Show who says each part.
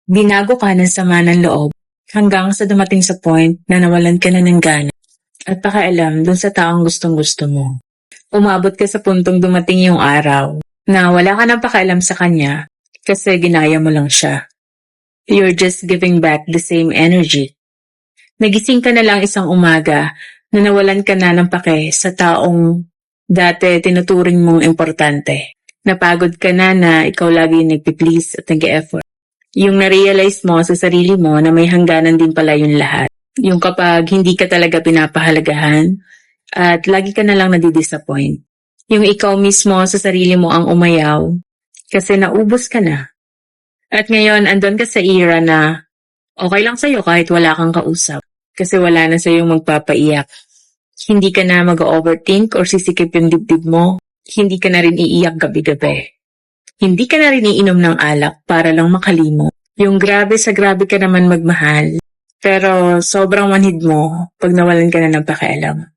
Speaker 1: Binago ka ng sama ng loob hanggang sa dumating sa point na nawalan ka na ng gana at pakialam dun sa taong gustong-gusto mo. Umabot ka sa puntong dumating yung araw na wala ka nang pakialam sa kanya kasi ginaya mo lang siya. You're just giving back the same energy. Nagising ka na lang isang umaga na nawalan ka na ng pake sa taong dati tinuturing mong importante. Napagod ka na ikaw lagi nagpi-please at nag-e-effort. Yung na-realize mo sa sarili mo na may hangganan din pala yung lahat. Yung kapag hindi ka talaga pinapahalagahan at lagi ka na lang nadidisappoint. Yung ikaw mismo sa sarili mo ang umayaw kasi naubos ka na. At ngayon andun ka sa era na okay lang sa'yo kahit wala kang kausap kasi wala na sa'yo magpapaiyak. Hindi ka na mag-overthink or sisikip yung dibdib mo. Hindi ka na rin iiyak gabi-gabi. Hindi ka na rin iinom ng alak para lang makalimot. Yung grabe sa grabe ka naman magmahal, pero sobrang manhid mo pag nawalan ka na ng pakialam.